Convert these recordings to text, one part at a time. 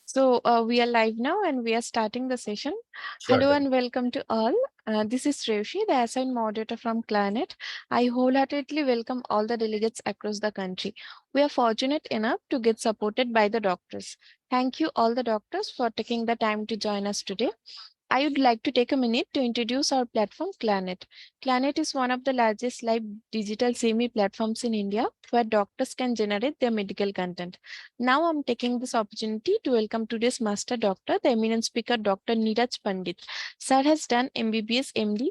So we are live now and we are starting the session. Sure, Hello done. and welcome to all. This is Revshi, the assigned moderator from Planet. I wholeheartedly welcome all the delegates across the country. We are fortunate enough to get supported by the doctors. Thank you all the doctors for taking the time to join us today. I would like to take a minute to introduce our platform, Planet. Planet is one of the largest live digital semi platforms in India where doctors can generate their medical content. Now I'm taking this opportunity to welcome today's master doctor, the eminent speaker, Dr. Neeraj Pandit. Sir has done MBBS MD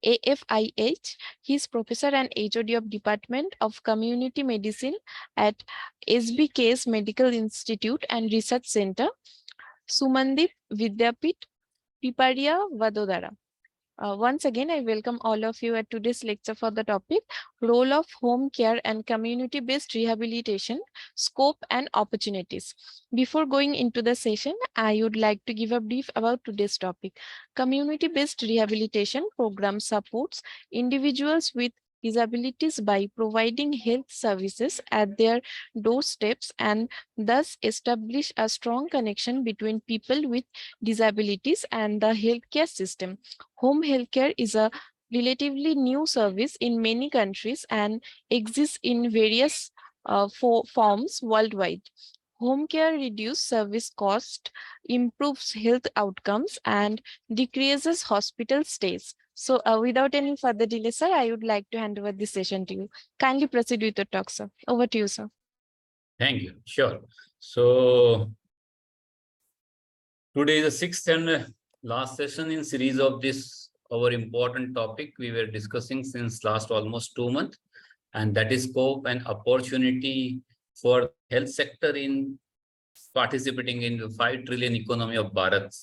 AFIH. He is professor and HOD of Department of Community Medicine at SBK's Medical Institute and Research Center, Sumandip Vidyapit, Piparia, Vadodara. Once again, I welcome all of you at today's lecture for the topic Role of Home Care and Community-Based Rehabilitation, Scope and Opportunities. Before going into the session, I would like to give a brief about today's topic. Community-based rehabilitation program supports individuals with disabilities by providing health services at their doorsteps and thus establish a strong connection between people with disabilities and the healthcare system. Home healthcare is a relatively new service in many countries and exists in various forms worldwide. Home care reduces service cost, improves health outcomes, and decreases hospital stays. So, without any further delay, sir, I would like to hand over this session to you. Kindly proceed with your talk, sir. Over to you, sir. Thank you. Sure. So today is the sixth and last session in series of this our important topic we were discussing since last almost 2 months, and that is scope and opportunity for health sector in participating in the 5 trillion economy of Bharat.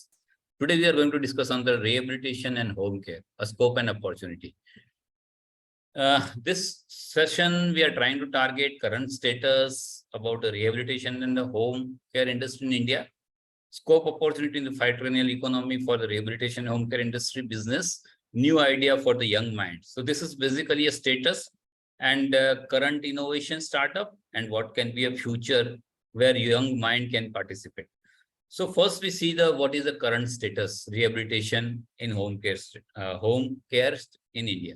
Today we are going to discuss on the rehabilitation and home care, a scope and opportunity. This session, we are trying to target current status about the rehabilitation and the home care industry in India, scope opportunity in the 5 trillion economy for the rehabilitation and home care industry business, new idea for the young mind. So this is basically a status and current innovation startup and what can be a future where young mind can participate. So first we see the what is the current status rehabilitation in home care in India.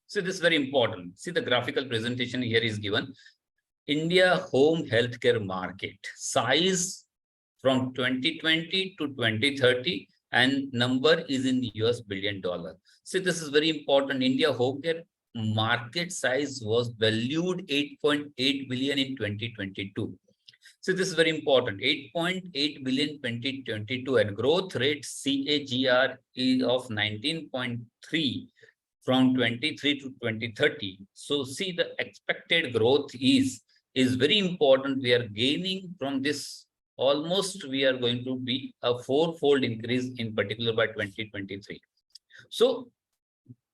So this is very important. See the graphical presentation here is given. India home healthcare market size from 2020 to 2030 and number is in US billion dollar. See this is very important. India home care market size was valued 8.8 billion in 2022. So this is very important. 8.8 billion 2022 and growth rate CAGR is of 19.3 from 23 to 2030. So see the expected growth is very important. We are gaining from this almost we are going to be a 4-fold increase in particular by 2023. So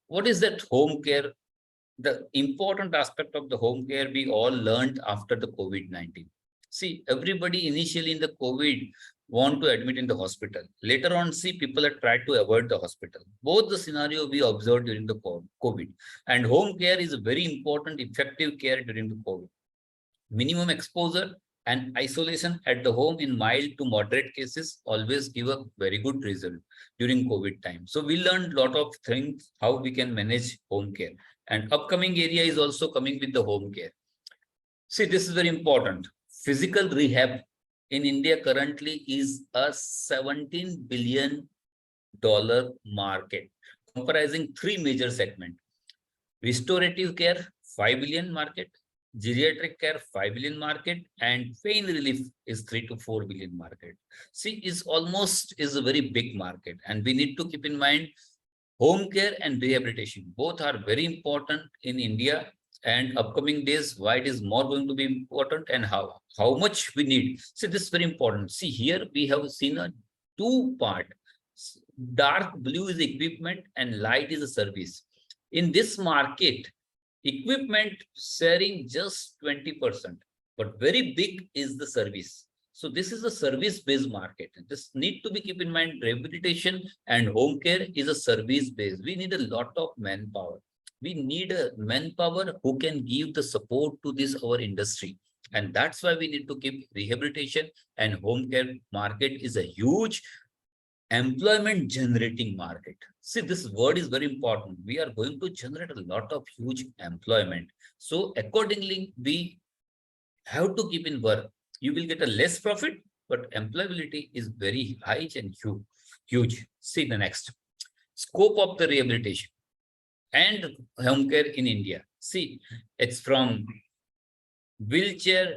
what is that home care? The important aspect of the home care we all learned after the COVID-19. See, everybody initially in the COVID want to admit in the hospital. Later on, see, people have tried to avoid the hospital. Both the scenario we observed during the COVID. And home care is a very important, effective care during the COVID. Minimum exposure and isolation at the home in mild to moderate cases always give a very good result during COVID time. So we learned a lot of things, how we can manage home care. And upcoming area is also coming with the home care. See, this is very important. Physical rehab in India currently is a $17 billion market, comprising 3 major segments. Restorative care, 5 billion market, geriatric care, 5 billion market, and pain relief is 3 to 4 billion market. See, is a very big market, and we need to keep in mind home care and rehabilitation. Both are very important in India, and upcoming days, why it is more going to be important and how much we need. See, this is very important. See, here we have seen a 2-part. Dark blue is equipment and light is a service. In this market, equipment sharing just 20%, but very big is the service. So this is a service-based market. This need to be keep in mind. Rehabilitation and home care is a service-based. We need a lot of manpower. We need a manpower who can give the support to this our industry. And that's why we need to keep rehabilitation and home care market is a huge employment generating market. See, this word is very important. We are going to generate a lot of huge employment. So accordingly, we have to keep in work. You will get a less profit, but employability is very high and huge. See the next scope of the rehabilitation and home care in India. See, it's from wheelchair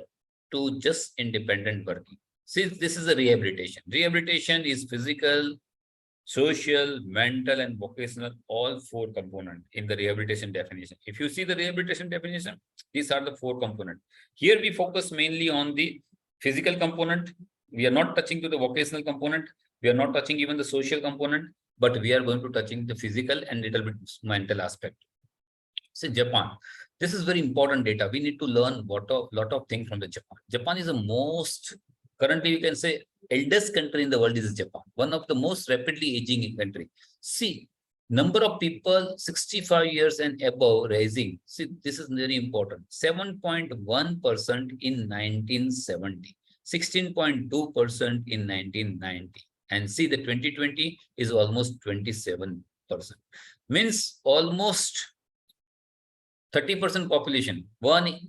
to just independent working. Since this is a rehabilitation, rehabilitation is physical, social, mental, and vocational, all four components in the rehabilitation definition. If you see the rehabilitation definition, these are the four components. Here we focus mainly on the physical component. We are not touching to the vocational component. We are not touching even the social component, but we are going to touching the physical and little bit mental aspect. Say Japan. This is very important data. We need to learn lot of things from the Japan. Japan is the most currently you can say eldest country in the world is Japan. One of the most rapidly aging country. See, number of people 65 years and above rising. See, this is very important. 7.1% in 1970, 16.2% in 1990. And see the 2020 is almost 27%. Means almost 30% population, one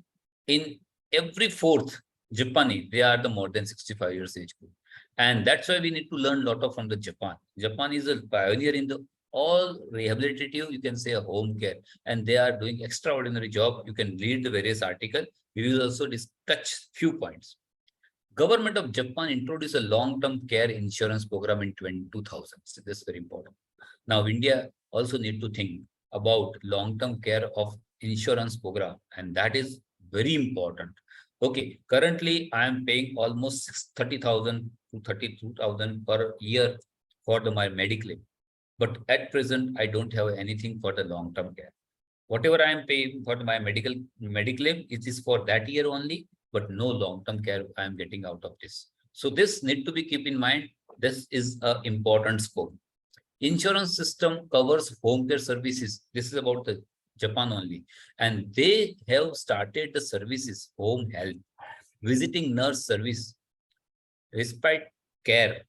in every fourth Japanese, they are the more than 65 years age group. And that's why we need to learn a lot of from the Japan. Japan is a pioneer in the all rehabilitative, you can say a home care, and they are doing extraordinary job. You can read the various articles. We will also touch few points. Government of Japan introduced a long-term care insurance program in 2000. So this is very important. Now, India also need to think about long-term care of insurance program, and that is very important. Okay, currently I am paying almost 30,000 to 32,000 per year for my medical, but at present I don't have anything for the long-term care. Whatever I am paying for my medical, it is for that year only, but no long-term care I am getting out of this. So this need to be keep in mind. This is a important scope. Insurance system covers home care services. This is about the Japan only. And they have started the services, home health, visiting nurse service, respite care,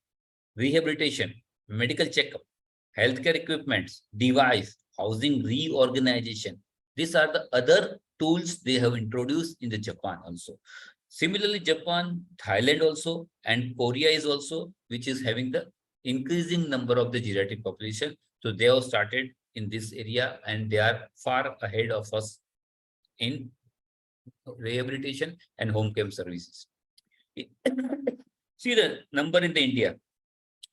rehabilitation, medical checkup, healthcare equipments, device, housing reorganization. These are the other tools they have introduced in the Japan also. Similarly, Japan, Thailand also, and Korea is also, which is having the increasing number of the geriatric population. So they have started in this area and they are far ahead of us in rehabilitation and home care services. See the number in the India.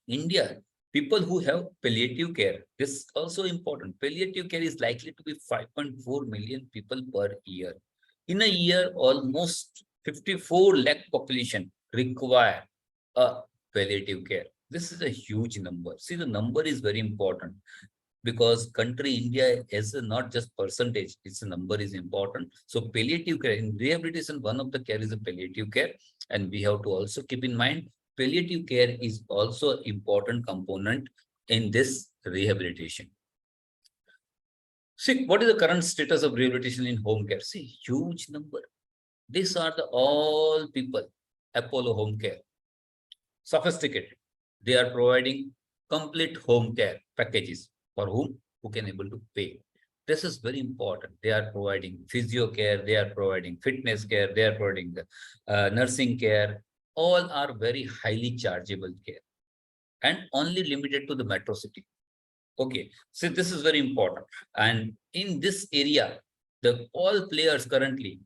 India, people who have palliative care, this is also important. Palliative care is likely to be 5.4 million people per year. In a year, almost 54 lakh population require a palliative care. This is a huge number. See, the number is very important because country India is not just percentage, its number is important. So palliative care in rehabilitation, one of the care is a palliative care. And we have to also keep in mind, palliative care is also an important component in this rehabilitation. See, what is the current status of rehabilitation in home care? See, huge number. These are the all people, Apollo Home Care, sophisticated. They are providing complete home care packages for whom who can able to pay. This is very important. They are providing physio care, they are providing fitness care, they are providing the nursing care. All are very highly chargeable care and only limited to the metro city. Okay, so this is very important. And in this area, the all players currently,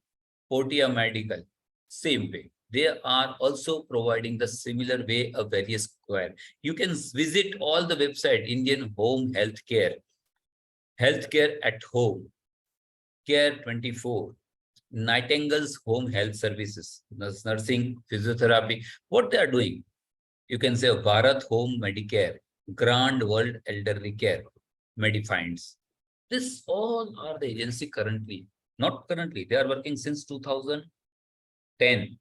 Portia Medical, same way. They are also providing the similar way of various square. You can visit all the website, Indian Home Healthcare, Healthcare at Home, Care 24, Nightingale's Home Health Services, nursing, physiotherapy, what they are doing. You can say Bharat Home Medicare, Grand World Elderly Care, Medifinds. This all are the agency currently, not currently, they are working since 2010.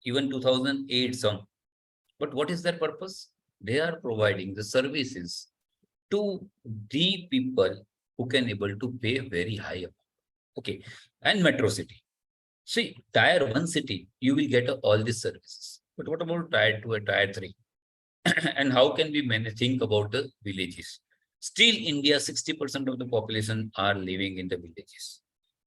even 2008 some. But what is their purpose? They are providing the services to the people who can able to pay very high amount. Okay. And metro city. See, tier one city, you will get all these services. But what about tier two and tier three? And how can we think about the villages? Still, India, 60% of the population are living in the villages.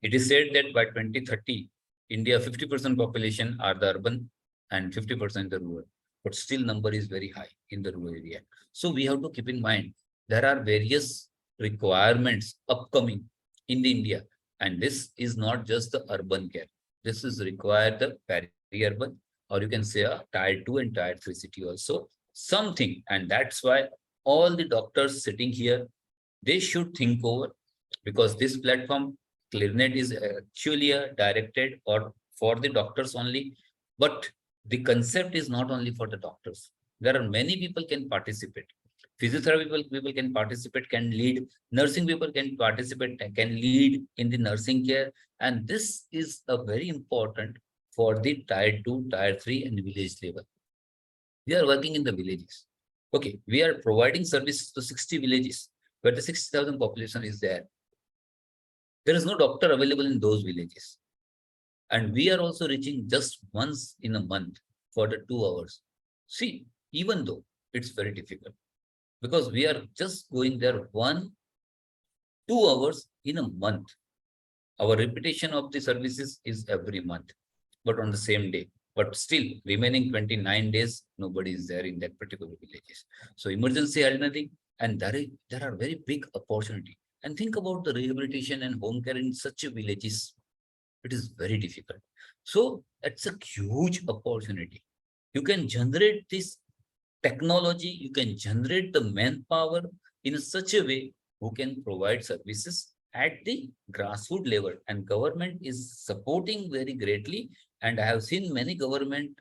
It is said that by 2030, India 50% population are the urban and 50% the rural. But still number is very high in the rural area. So we have to keep in mind there are various requirements upcoming in the India. And this is not just the urban care. This is required the peri-urban, or you can say a tier 2 and tier 3 city also something. And that's why all the doctors sitting here, they should think over, because this platform ClearNet is actually directed or for the doctors only. But the concept is not only for the doctors. There are many people can participate. Physiotherapy people can participate, can lead. Nursing people can participate, can lead in the nursing care. And this is a very important for the tier 2, tier 3 and village level. We are working in the villages. Okay, we are providing services to 60 villages where the 60,000 population is there. There is no doctor available in those villages. And we are also reaching just once in a month for the 2 hours. See, even though it's very difficult, because we are just going there 2 hours in a month. Our repetition of the services is every month, but on the same day. But still, remaining 29 days, nobody is there in that particular villages. So emergency had nothing, and there are very big opportunity. And think about the rehabilitation and home care in such a villages. It is very difficult. So it's a huge opportunity. You can generate this technology, you can generate the manpower in such a way who can provide services at the grassroots level, and government is supporting very greatly. And I have seen many government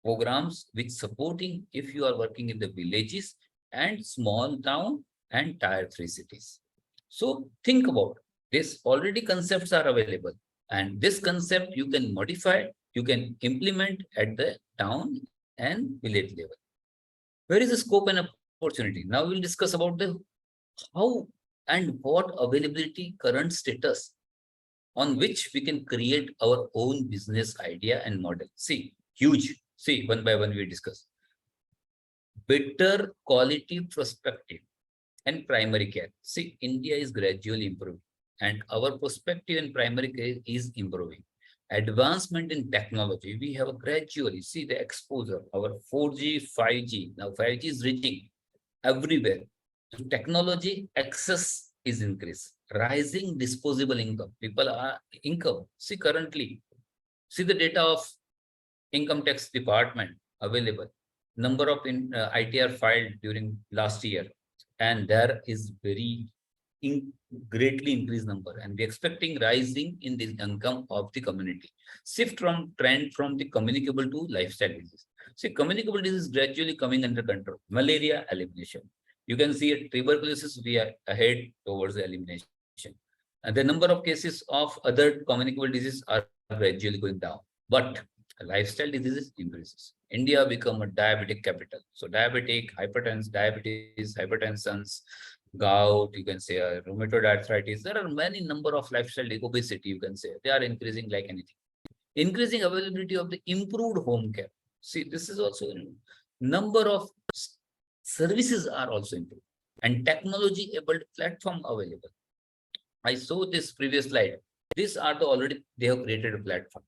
programs which supporting if you are working in the villages and small town and tier 3 cities. So think about this, already concepts are available, and this concept you can modify, you can implement at the town and village level. Where is the scope and opportunity? Now we'll discuss about the how and what availability current status on which we can create our own business idea and model. See, huge. See, one by one we discuss. Better quality perspective and primary care. See, India is gradually improving, and our perspective in primary care is improving. Advancement in technology, we have a gradually see the exposure, our 4G, 5G. Now 5G is reaching everywhere. So technology access is increased. Rising disposable income. People are income. See currently, see the data of income tax department available. Number of ITR filed during last year, and there is very in greatly increased number, and we expecting rising in the income of the community. Shift from trend from the communicable to lifestyle disease. See, communicable disease gradually coming under control. Malaria elimination. You can see it, tuberculosis we are ahead towards the elimination. And the number of cases of other communicable diseases are gradually going down. But lifestyle diseases increases. India become a diabetic capital. So diabetes, hypertensions, gout, you can say rheumatoid arthritis. There are many number of lifestyle obesity, you can say. They are increasing like anything. Increasing availability of the improved home care. See, this is also number of services are also improved, and technology enabled platform available. I saw this previous slide. These are the already they have created a platform.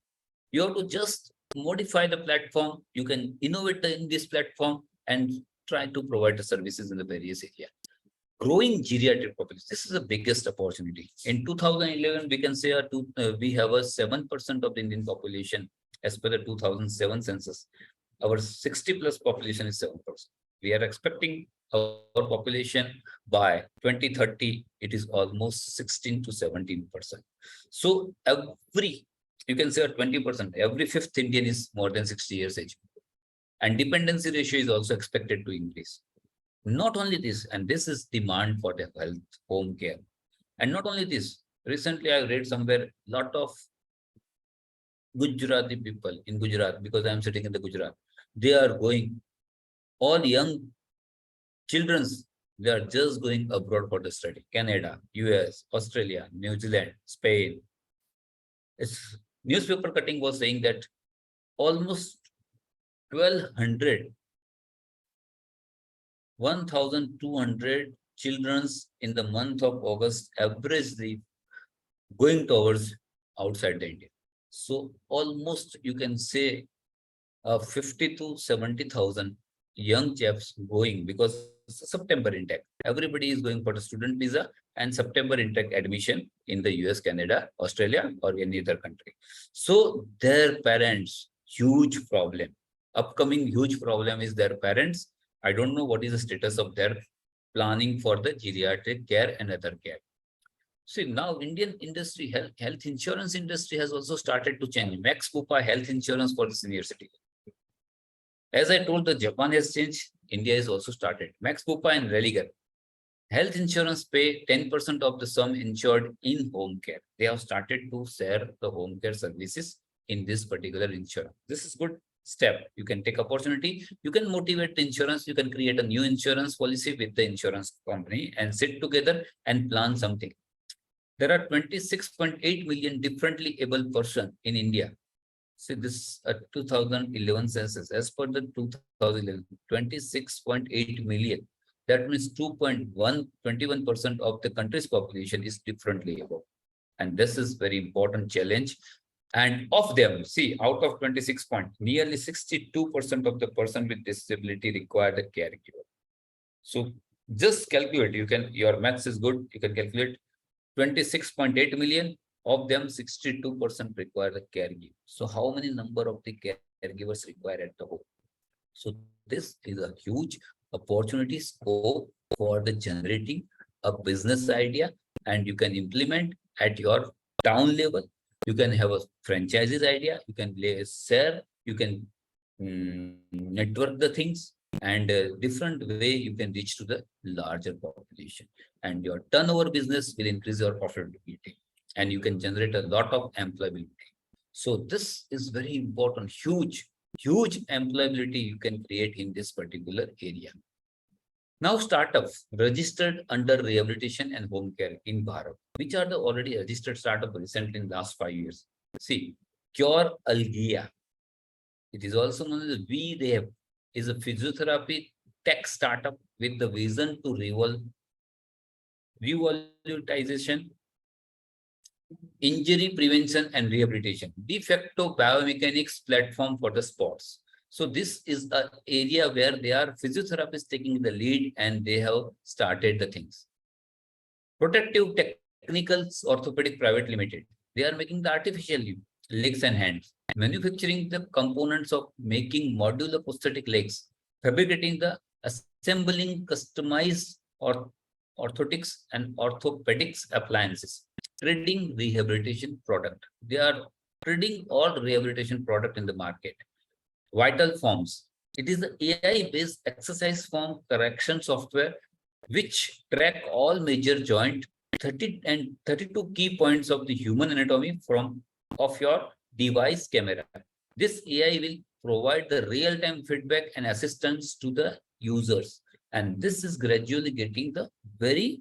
You have to just modify the platform. You can innovate in this platform and try to provide the services in the various area. Growing geriatric population. This is the biggest opportunity. In 2011, we can say we have a 7% of the Indian population as per the 2007 census. Our 60 plus population is 7%. We are expecting our population by 2030, it is almost 16 to 17%. So every, you can say 20%, every fifth Indian is more than 60 years age. And dependency ratio is also expected to increase. Not only this, and this is demand for the health, home care. And not only this, recently I read somewhere lot of Gujarati people in Gujarat, because I am sitting in the Gujarat, they are going, all young children's, they are just going abroad for the study. Canada, US, Australia, New Zealand, Spain. It's newspaper cutting was saying that almost 1200, 1200 children's in the month of August averagely going towards outside the India. So almost you can say 50 to 70,000 young chaps going, because September intake. Everybody is going for the student visa and September intake admission in the US, Canada, Australia, or any other country. So their parents, huge problem. Upcoming huge problem is their parents. I don't know what is the status of their planning for the geriatric care and other care. See, now Indian industry, health insurance industry has also started to change. Max Bupa health insurance for the senior citizen. As I told, the Japan has changed. India has also started. Max Bupa and Religer. Health insurance pay 10% of the sum insured in home care. They have started to share the home care services in this particular insurance. This is good step. You can take opportunity. You can motivate the insurance. You can create a new insurance policy with the insurance company and sit together and plan something. There are 26.8 million differently able person in India. See, this 2011 census, as per the 2011, 26.8 million. That means 21% of the country's population is differently able. And this is very important challenge. And of them, see, out of 26 point, nearly 62% of the person with disability require the caregiver. So just calculate, you can, your maths is good, you can calculate 26.8 million, of them 62% require the caregiver. So how many number of the caregivers required at the home? So this is a huge opportunity scope for the generating a business idea, and you can implement at your town level. You can have a franchises idea, you can share, you can network the things, and different way you can reach to the larger population, and your turnover business will increase your profitability, and you can generate a lot of employability. So this is very important, huge employability you can create in this particular area. Now startups registered under rehabilitation and home care in Bharat, which are the already registered startup recently in last 5 years. See, Cure Algia, it is also known as VREV, is a physiotherapy tech startup with the vision to revolutization, injury prevention and rehabilitation, de facto biomechanics platform for the sports. So this is an area where they are physiotherapists taking the lead and they have started the things. Protective Technicals Orthopedic Private Limited, they are making the artificial legs and hands, manufacturing the components of making modular prosthetic legs, fabricating the assembling customized orthotics and orthopedics appliances, trading rehabilitation product. They are trading all rehabilitation product in the market. Vital Forms. It is the AI-based exercise form correction software which track all major joint 30 and 32 key points of the human anatomy from of your device camera. This AI will provide the real-time feedback and assistance to the users. And this is gradually getting the very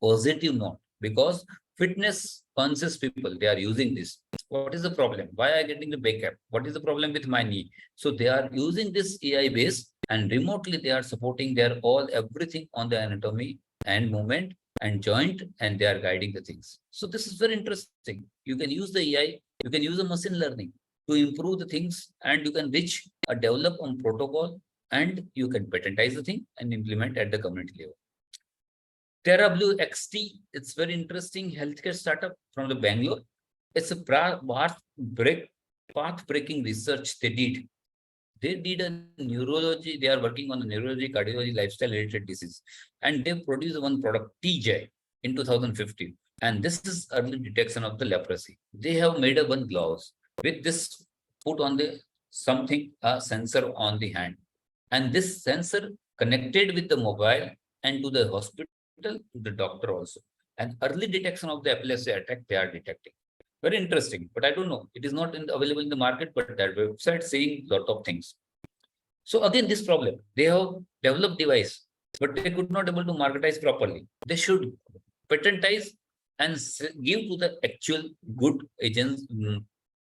positive note, because fitness conscious people, they are using this. What is the problem? Why are getting the backup? What is the problem with my knee? So they are using this AI base, and remotely they are supporting their all everything on the anatomy and movement and joint, and they are guiding the things. So this is very interesting. You can use the AI, you can use the machine learning to improve the things, and you can reach a develop on protocol, and you can patentize the thing and implement at the community level. TerraBlueXT, it's very interesting healthcare startup from the Bangalore. It's a path-breaking research they did. They did a neurology, they are working on the neurology, cardiology, lifestyle-related disease. And they produced one product, TJ, in 2015. And this is early detection of the leprosy. They have made a one gloves with this put on the something, a sensor on the hand. And this sensor connected with the mobile and to the hospital, to the doctor also. And early detection of the epilepsy attack, they are detecting. Very interesting, but I don't know. It is not available in the market, but that website saying lot of things. So again, this problem, they have developed device, but they could not able to marketize properly. They should patentize and give to the actual good agents,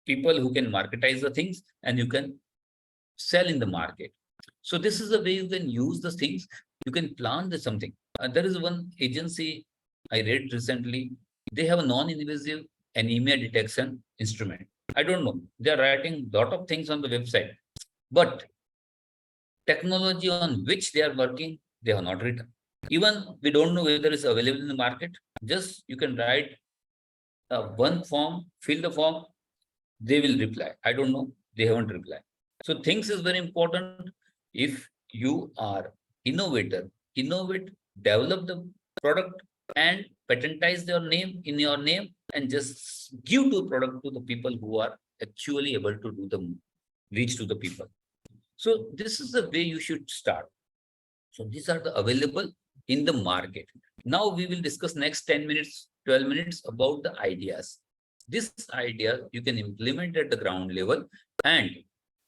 people who can marketize the things and you can sell in the market. So this is the way you can use the things. You can plan the something. There is one agency I read recently. They have a non-invasive anemia detection instrument. I don't know. They are writing a lot of things on the website, but technology on which they are working, they have not written. Even we don't know whether it's available in the market. Just you can write one form, fill the form, they will reply. I don't know. They haven't replied. So things is very important. If you are innovator, innovate, develop the product and patentize your name in your name and just give to product to the people who are actually able to do the reach to the people. So this is the way you should start. So these are the available in the market. Now we will discuss next 10 minutes, 12 minutes about the ideas. This idea you can implement at the ground level and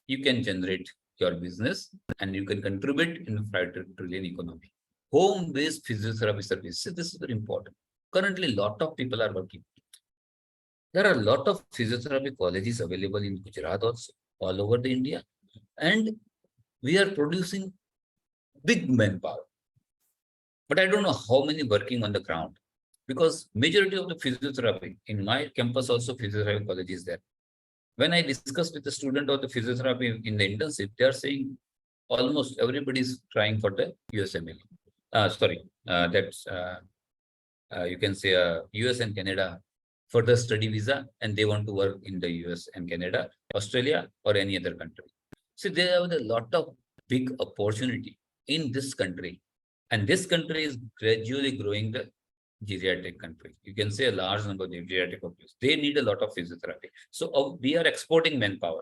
you can generate your business and you can contribute in the 5 trillion economy. Home-based physiotherapy services. This is very important. Currently, a lot of people are working. There are a lot of physiotherapy colleges available in Gujarat also, all over the India. And we are producing big manpower. But I don't know how many working on the ground because majority of the physiotherapy in my campus also physiotherapy college is there. When I discuss with the student of the physiotherapy in the internship, they are saying almost everybody is trying for the USML. Sorry, that's you can say US and Canada for the study visa, and they want to work in the US and Canada, Australia, or any other country. So they have a lot of big opportunity in this country, and this country is gradually growing the geriatric country. You can say a large number of geriatric populations. They need a lot of physiotherapy. So we are exporting manpower.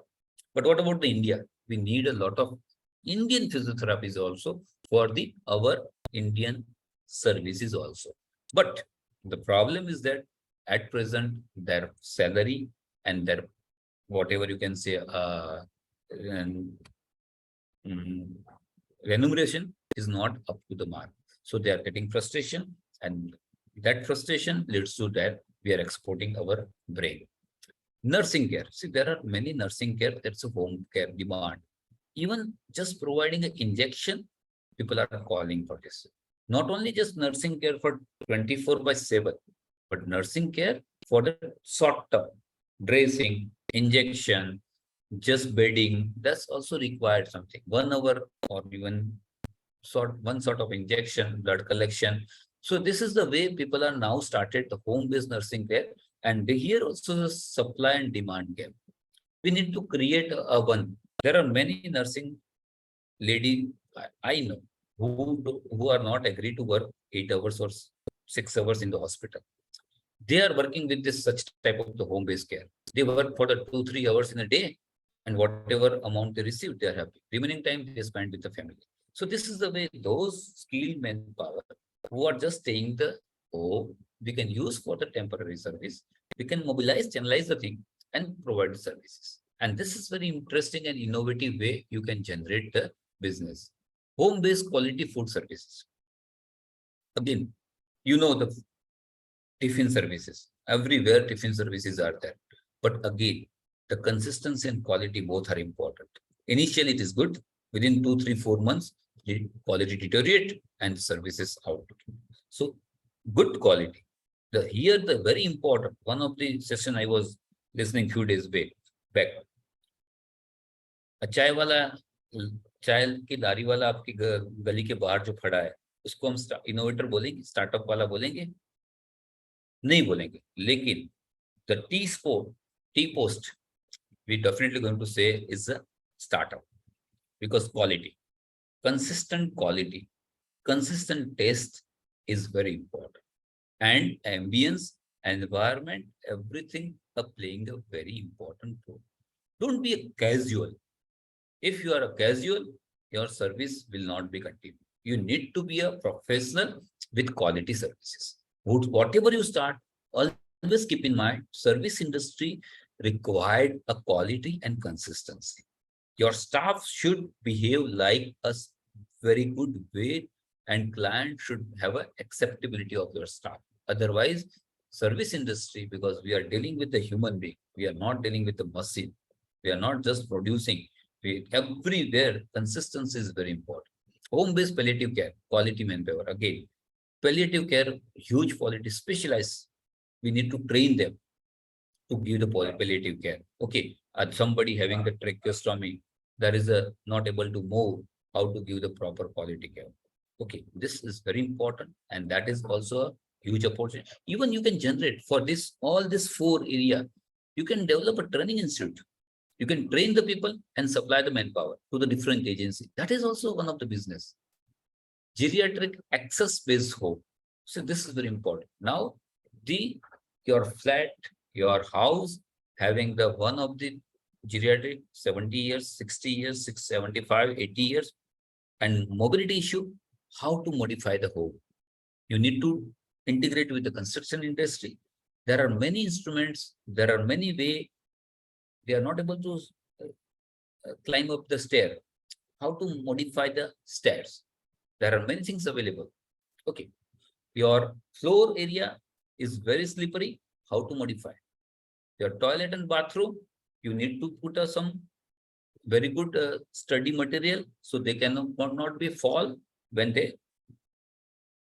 But what about the India? We need a lot of Indian physiotherapies also for the our Indian services also. But the problem is that at present their salary and their whatever you can say and, mm, remuneration is not up to the mark. So they are getting frustration, and that frustration leads to that we are exporting our brain. Nursing care. See, there are many nursing care. That's a home care demand. Even just providing an injection, people are calling for this. Not only just nursing care for 24/7, but nursing care for the short term, dressing, injection, just bedding. That's also required something. 1 hour or even one sort of injection, blood collection. So this is the way people are now started the home-based nursing care, and here also the supply and demand gap. We need to create a one. There are many nursing lady I know who are not agreed to work 8 hours or 6 hours in the hospital. They are working with this such type of the home-based care. They work for the 2-3 hours in a day, and whatever amount they receive, they are happy. Remaining time they spend with the family. So this is the way those skilled manpower who are just staying the home, we can use for the temporary service. We can mobilize, channelize the thing and provide the services. And this is very interesting and innovative way you can generate the business. Home-based quality food services. Again, you know the tiffin services. Everywhere tiffin services are there. But again, the consistency and quality both are important. Initially, it is good. Within 2, 3, 4 months, the quality deteriorate and services out. So good quality. Here the very important one of the session I was listening few days back. चाय वाला चाय की लारी वाला आपकी गली के बाहर जो खड़ा है उसको हम इनोवेटर बोलेंगे, स्टार्टअप वाला बोलेंगे? नहीं बोलेंगे. लेकिन the tea post, we definitely going to say is a startup because quality, consistent quality, consistent taste is very important, and ambience, environment, everything are playing a very important role. Don't be a casual. If you are a casual, your service will not be continued. You need to be a professional with quality services. Whatever you start, always Always keep in mind, service industry required a quality and consistency. Your staff should behave like a very good way, and client should have a acceptability of your staff. Otherwise, service industry, because we are dealing with the human being, we are not dealing with the machine. We are not just producing. We everywhere consistency is very important. Home-based palliative care, quality manpower. Again, palliative care, huge quality, specialized. We need to train them to give the palliative care. Okay, somebody having the tracheostomy, that is not able to move, how to give the proper quality care. Okay, this is very important, and that is also a huge opportunity. Even you can generate for this all this four area, you can develop a training institute. You can train the people and supply the manpower to the different agency. That is also one of the business. Geriatric access-based home. So this is very important. Now, the your flat, your house having the one of the geriatric 70 years, 60 years, 675, 80 years, and mobility issue, how to modify the home. You need to integrate with the construction industry. There are many instruments, there are many way they are not able to climb up the stair. How to modify the stairs? There are many things available. Okay, your floor area is very slippery. How to modify? Your toilet and bathroom, you need to put some very good sturdy material so they cannot be fall when they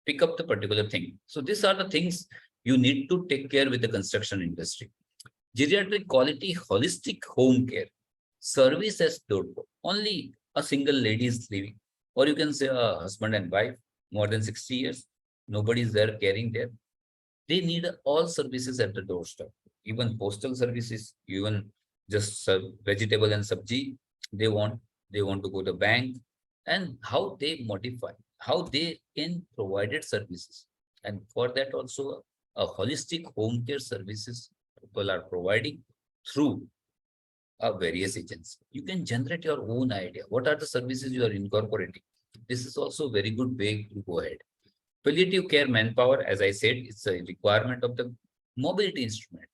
pick up the particular thing. So these are the things you need to take care with the construction industry. Geriatric quality holistic home care service as door. Only a single lady is living, or you can say a husband and wife, more than 60 years. Nobody is there caring there. They need all services at the doorstep, even postal services, even just vegetable and sabji. They want they want to go to bank, and how they modify, how they can provide services, and for that also a holistic home care services people are providing through various agents. You can generate your own idea. What are the services you are incorporating? This is also a very good way to go ahead. Palliative care manpower, as I said, it's a requirement of the mobility instrument.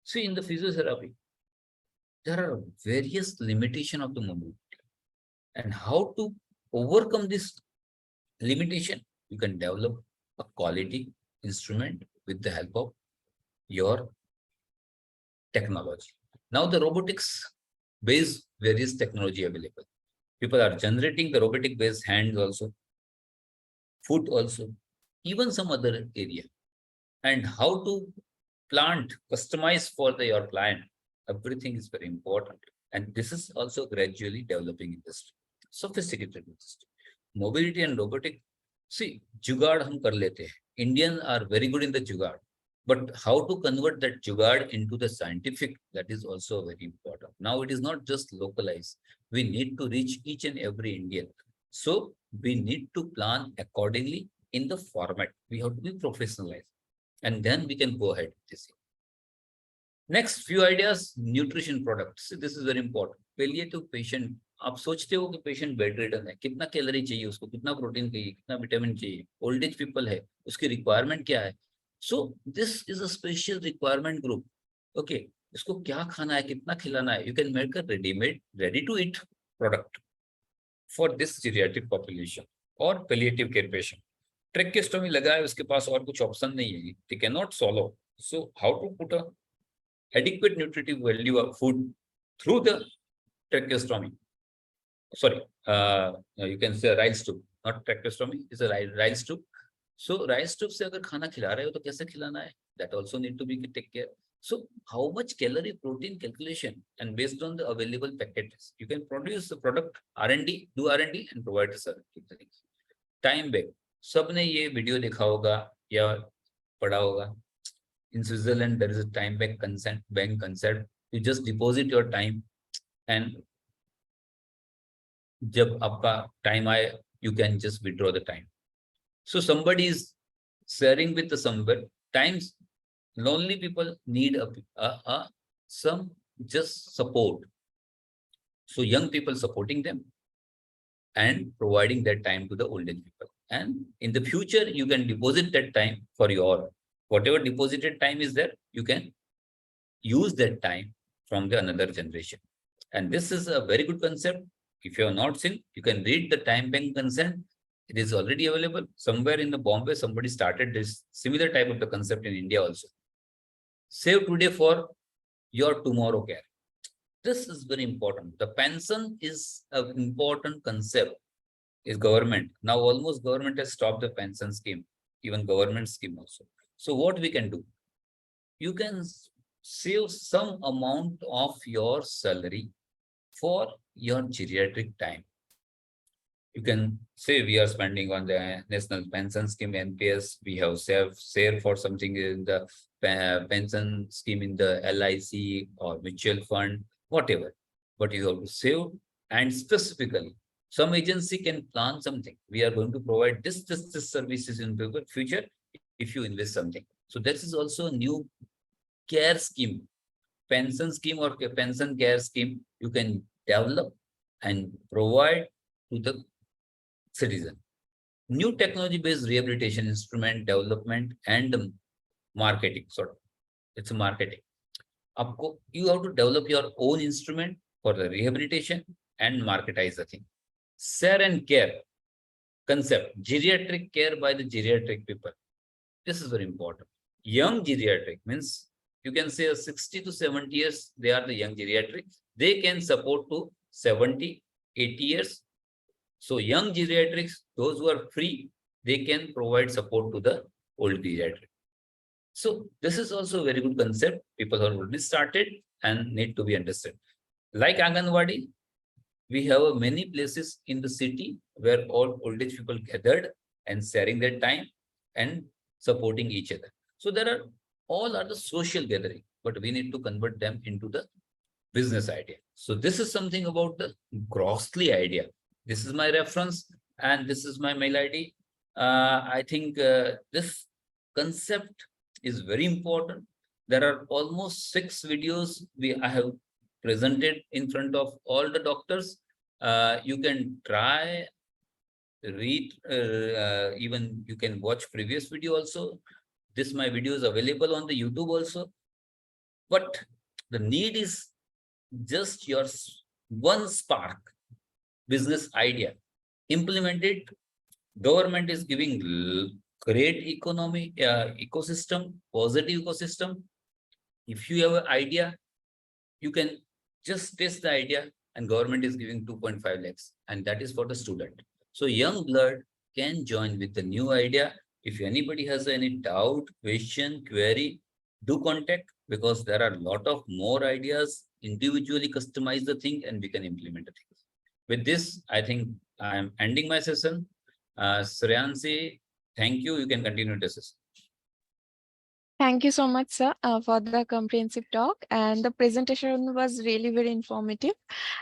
See, in the physiotherapy, there are various limitation of the mobility. And how to overcome this limitation? You can develop a quality instrument with the help of your technology. Now the robotics based various technology available. People are generating the robotic based hands also, foot also, even some other area. And how to plant, customize for your client. Everything is very important. And this is also gradually developing industry. Sophisticated industry. Mobility and robotic. See, jugaad hum kar lete hain. Indians are very good in the jugaad. But how to convert that jugaad into the scientific, that is also very important. Now it is not just localized. We need to reach each and every Indian. So we need to plan accordingly in the format. We have to be professionalized. And then we can go ahead with this. Next few ideas, nutrition products. This is very important. Palliative patient, आप सोचते हो कि patient bed ridden है, कितना calorie चाहिए उसको, कितना protein चाहिए, कितना विटामिन चाहिए, ओल्ड एज पीपल है, उसकी रिक्वायरमेंट क्या है. So this is a special requirement group. Okay, उसको क्या खाना है, कितना खिलाना है. You can make a readymade ready to eat product for this geriatric population और पैलिएटिव केयर पेशेंट. ट्रेकेस्टोमी लगा है, उसके पास और कुछ ऑप्शन नहीं है, they can not swallow. So how to put a adequate nutritive value of food through the tracheostomy. Sorry, you can say rice tube, not tracheostomy, it's a rice tube. So rice tube से अगर खाना खिला रहे हो तो कैसे खिलाना है? That also need to be take care. So how much calorie protein calculation, and based on the available packages, you can produce the product R&D, do R&D and provide the service. Time bank, सबने ये video देखा होगा या पढ़ा होगा. In Switzerland, there is a time bank concept. You just deposit your time, and जब आपका time आए, you can just withdraw the time. So somebody is sharing with somewhere. Times lonely people need some just support. So young people supporting them and providing that time to the old age people. And in the future, you can deposit that time for your Whatever deposited time is there, you can use that time from the another generation. And this is a very good concept. If you have not seen, you can read the time bank consent. It is already available. Somewhere in the Bombay, somebody started this similar type of the concept in India also. Save today for your tomorrow care. This is very important. The pension is an important concept. Is government now almost government has stopped the pension scheme, even government scheme also. So what we can do? You can save some amount of your salary for your geriatric time. You can say we are spending on the national pension scheme NPS. We have saved for something in the pension scheme in the LIC or mutual fund, whatever. But you have to save, and specifically, some agency can plan something. We are going to provide this services in the future if you invest something. So this is also a new care scheme, pension scheme or a pension care scheme you can develop and provide to the citizen. New technology based rehabilitation instrument development and marketing sort of. It's a marketing. You have to develop your own instrument for the rehabilitation and marketize the thing. Share and care concept, geriatric care by the geriatric people. This is very important. Young geriatric means you can say 60 to 70 years, they are the young geriatric. They can support to 70, 80 years. So young geriatrics, those who are free, they can provide support to the old geriatric. So this is also a very good concept. People are already started and need to be understood. Like Anganwadi, we have many places in the city where all old age people gathered and sharing their time and supporting each other. So there are all are the social gathering, but we need to convert them into the business idea. So this is something about the grossly idea. This is my reference and this is my mail ID. I think this concept is very important. There are almost 6 videos I have presented in front of all the doctors. You can try, read, even you can watch previous video also. This my video is available on the YouTube also. But the need is just your one spark business idea. Implement it. Government is giving great economy, ecosystem, positive ecosystem. If you have an idea, you can just test the idea and government is giving 2.5 lakhs and that is for the student. So young blood can join with the new idea. If anybody has any doubt, question, query, do contact because there are a lot of more ideas, individually customize the thing and we can implement the things. With this, I think I am ending my session. Sriyansi, thank you. You can continue the session. Thank you so much, sir, for the comprehensive talk. And the presentation was really very informative.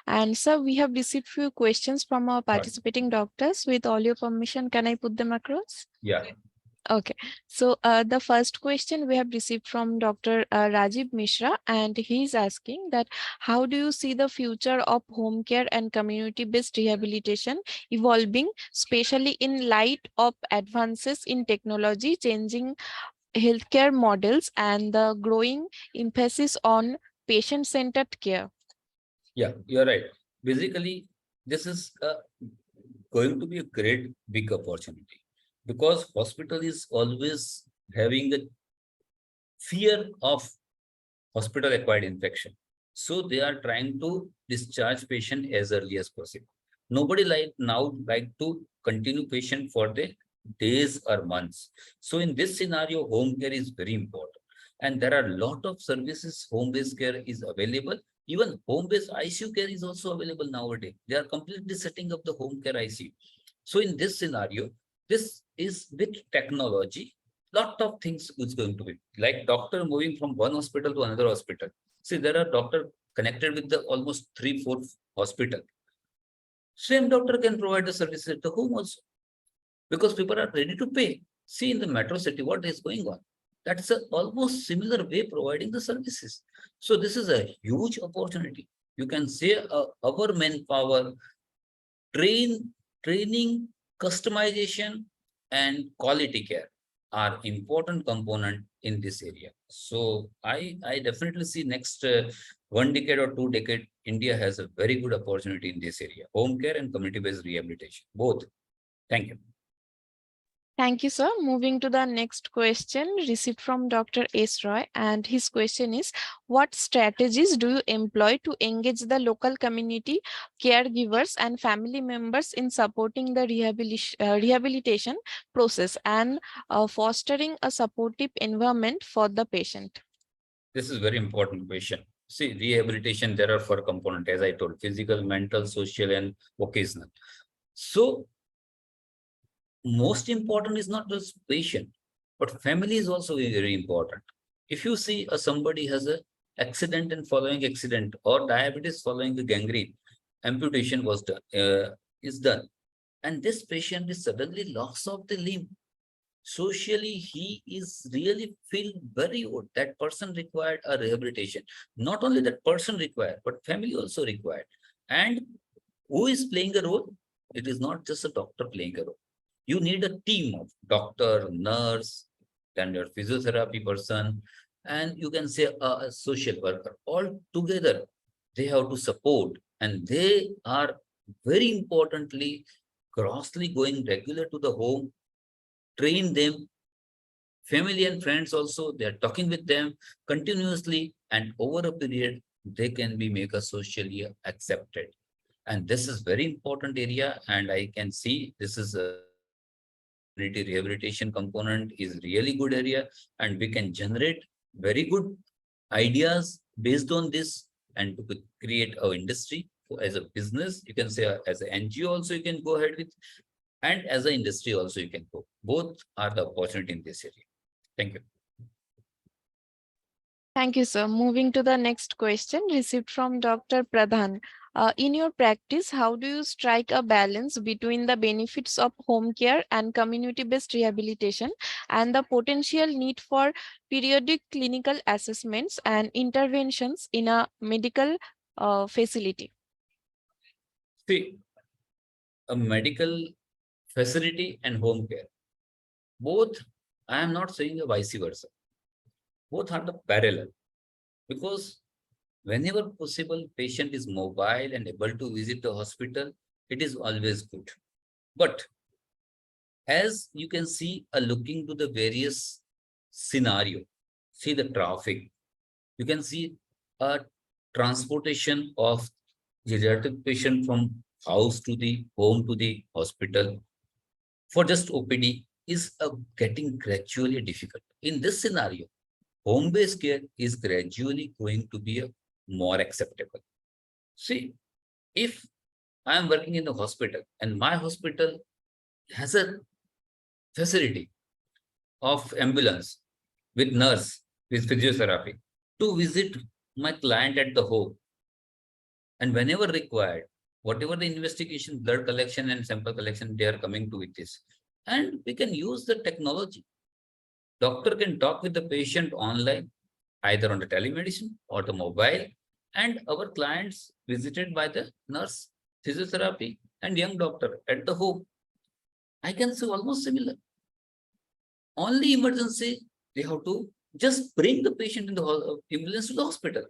And sir, we have received few questions from our Right. participating doctors. With all your permission, can I put them across? Yeah. Okay, so the first question we have received from Dr. Rajiv Mishra, and he's asking that how do you see the future of home care and community-based rehabilitation evolving, especially in light of advances in technology, changing healthcare models, and the growing emphasis on patient-centered care? Yeah, you're right. Basically, this is going to be a great big opportunity because hospital is always having a fear of hospital acquired infection. So they are trying to discharge patient as early as possible. Nobody like to continue patient for the days or months. So in this scenario, home care is very important. And there are a lot of services, home-based care is available. Even home-based ICU care is also available nowadays. They are completely setting up the home care ICU. So in this scenario, this is with technology, lot of things is going to be like doctor moving from one hospital to another hospital. See, there are doctor connected with the almost 3, 4 hospital. Same doctor can provide the services at the home also because people are ready to pay. See, in the metro city, what is going on? That's a almost similar way providing the services. So this is a huge opportunity. You can say our manpower, training, customization, and quality care are important component in this area. So I definitely see next 1 decade or 2 decade, India has a very good opportunity in this area, home care and community-based rehabilitation, both. Thank you. Thank you, sir. Moving to the next question received from Dr. S. Roy, and his question is, what strategies do you employ to engage the local community, caregivers, and family members in supporting the rehabilitation process and fostering a supportive environment for the patient? This is very important question. See, rehabilitation, there are four components, as I told, physical, mental, social, and vocational. So most important is not just patient, but family is also very important. If you see somebody has a accident and following accident, or diabetes following the gangrene, amputation was done, is done, and this patient is suddenly loss of the limb. Socially, he is really feel very old. That person required a rehabilitation. Not only that person required, but family also required. And who is playing a role? It is not just a doctor playing a role. You need a team of doctor, nurse, then your physiotherapy person, and you can say a social worker. All together, they have to support, and they are very importantly grossly going regular to the home, train them, family and friends also, they are talking with them continuously, and over a period, they can be make a socially accepted. And this is very important area, and I can see this is a community rehabilitation component is really good area, and we can generate very good ideas based on this, and to create our industry. So as a business, you can say as an NGO also you can go ahead with, and as an industry also you can go. Both are the opportunity in this area. Thank you. Thank you, sir. Moving to the next question received from Dr. Pradhan. In your practice, how do you strike a balance between the benefits of home care and community-based rehabilitation and the potential need for periodic clinical assessments and interventions in a medical facility? See, a medical facility and home care, both, I am not saying a vice versa. Both are the parallel, because whenever possible, patient is mobile and able to visit the hospital, it is always good. But as you can see, looking to the various scenario, see the traffic, you can see a transportation of geriatric patient from house to the home to the hospital for just OPD is getting gradually difficult. In this scenario, home-based care is gradually going to be more acceptable. See, if I am working in a hospital and my hospital has a facility of ambulance with nurse, with physiotherapy, to visit my client at the home, and whenever required, whatever the investigation, blood collection and sample collection, they are coming to with this. And we can use the technology. Doctor can talk with the patient online, either on the telemedicine or the mobile, and our clients visited by the nurse, physiotherapy, and young doctor at the home. I can say almost similar. Only emergency, they have to just bring the patient in the ambulance to the hospital.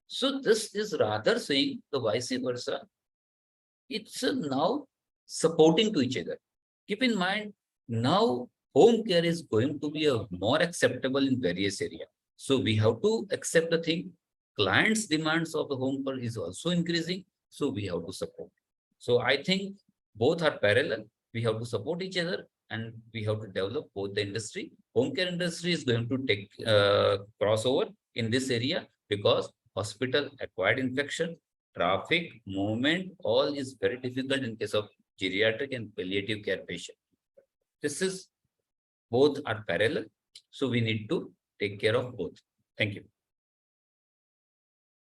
So this is rather saying the vice versa. It's now supporting to each other. Keep in mind, now home care is going to be a more acceptable in various areas. So we have to accept the thing. Clients' demands of the home care is also increasing. So we have to support. So I think both are parallel. We have to support each other, and we have to develop both the industry. Home care industry is going to take crossover in this area, because hospital acquired infection, traffic, movement, all is very difficult in case of geriatric and palliative care patient. This is both are parallel. So we need to take care of both. Thank you.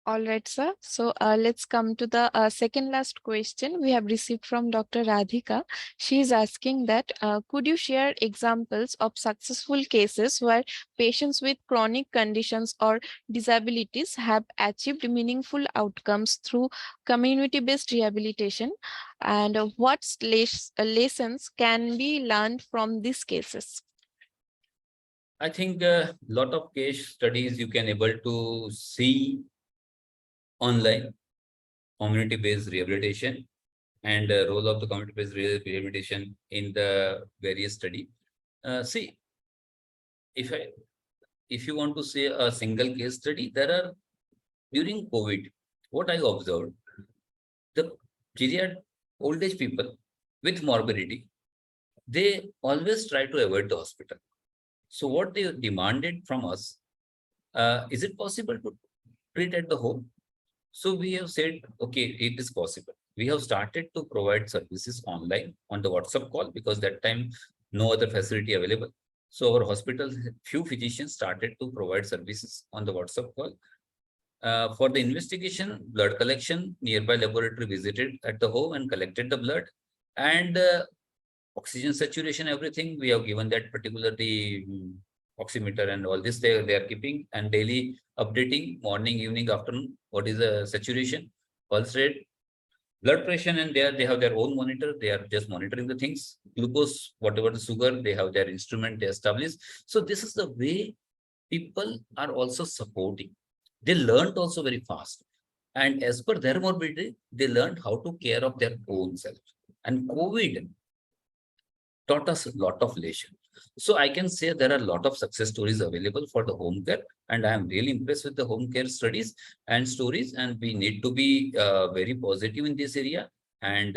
All right, sir. So let's come to the second last question we have received from Dr. Radhika. She is asking that could you share examples of successful cases where patients with chronic conditions or disabilities have achieved meaningful outcomes through community-based rehabilitation, and what lessons can be learned from these cases? I think a lot of case studies you can able to see online, community-based rehabilitation and role of the community-based rehabilitation in the various study. See, if I if you want to say a single case study, there are during COVID, what I observed, the geriatric old age people with morbidity, they always try to avoid the hospital. So what they demanded from us, is it possible to treat at the home? So we have said, okay, it is possible. We have started to provide services online on the WhatsApp call because that time no other facility available. So our hospital, few physicians started to provide services on the WhatsApp call. For the investigation, blood collection, nearby laboratory visited at the home and collected the blood. And oxygen saturation, everything, we have given that particularly oximeter and all this they are keeping and daily updating morning, evening, afternoon, what is the saturation, pulse rate, blood pressure, and they have their own monitor. They are just monitoring the things, glucose, whatever the sugar, they have their instrument they establish. So this is the way people are also supporting. They learned also very fast. And as per their morbidity, they learned how to care of their own self. And COVID taught us a lot of lessons. So I can say there are a lot of success stories available for the home care, and I am really impressed with the home care studies and stories. And we need to be very positive in this area. And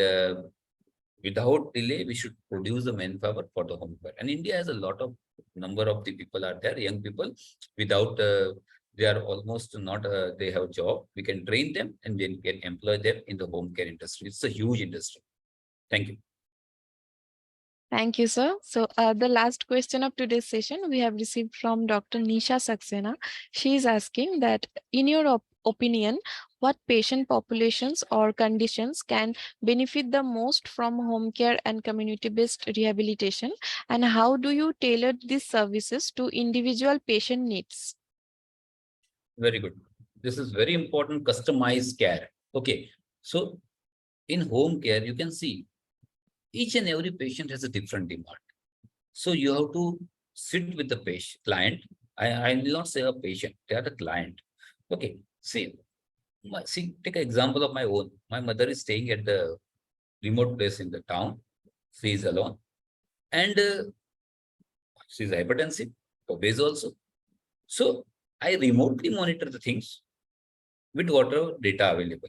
without delay, we should produce the manpower for the home care. And India has a lot of number of the people are there, young people, without they are almost not they have job. We can train them and then can employ them in the home care industry. It's a huge industry. Thank you. Thank you, sir. So, the last question of today's session we have received from Dr. Nisha Saxena. She is asking that, in your opinion, what patient populations or conditions can benefit the most from home care and community-based rehabilitation, and how do you tailor these services to individual patient needs? Very good. This is very important, customized care. Okay. So in home care, you can see each and every patient has a different demand. So you have to sit with the patient, client. I will not say a patient, they are the client. Okay. See, take an example of my own. My mother is staying at the remote place in the town. She is alone. And she's hypertensive, obese also. So I remotely monitor the things with whatever data available.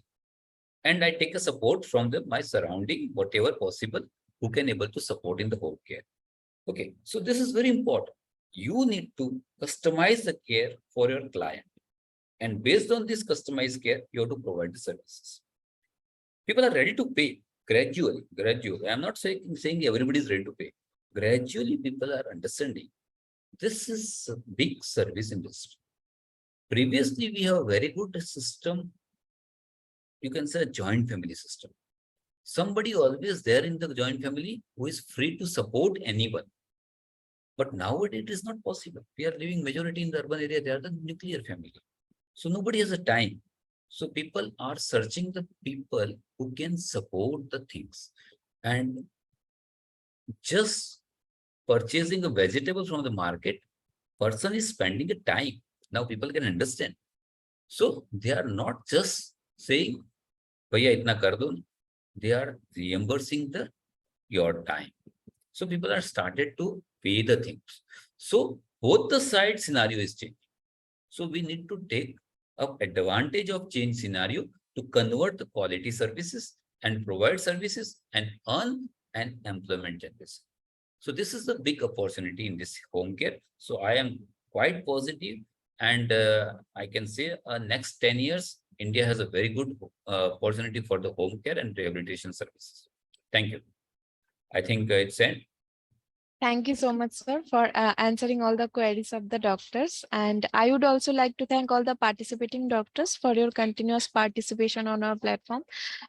And I take a support from my surrounding, whatever possible, who can able to support in the home care. Okay, so this is very important. You need to customize the care for your client. And based on this customized care, you have to provide the services. People are ready to pay gradually, gradually. I'm not saying everybody is ready to pay. Gradually, people are understanding this is a big service industry. Previously, we have a very good system. You can say a joint family system. Somebody always there in the joint family who is free to support anyone. But nowadays it is not possible. We are living majority in the urban area. They are the nuclear family. So nobody has a time. So people are searching the people who can support the things. And just purchasing a vegetable from the market, person is spending a time. Now people can understand. So they are not just saying, Bhaiya itna kar do. They are reimbursing your time. So people are started to pay the things. So both the side scenario is changing. So we need to take advantage of change scenario to convert the quality services and provide services and earn an employment generation. So this is the big opportunity in this home care. So I am quite positive, and I can say next 10 years, India has a very good opportunity for the home care and rehabilitation services. Thank you. I think it's end. Thank you so much, sir, for answering all the queries of the doctors. And I would also like to thank all the participating doctors for your continuous participation on our platform.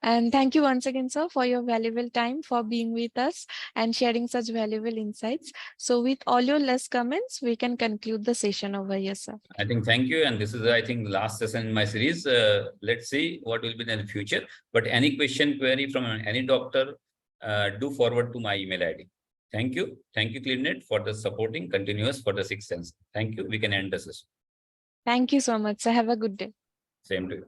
And thank you once again, sir, for your valuable time for being with us and sharing such valuable insights. So with all your less comments, we can conclude the session over here, sir. I think thank you. And this is, I think, last session in my series. Let's see what will be in the future. But any question, query from any doctor, do forward to my email ID. Thank you. Thank you, CleanNet, for the supporting continuous for the sixth sense. Thank you. We can end the session. Thank you so much, sir. Have a good day. Same to you.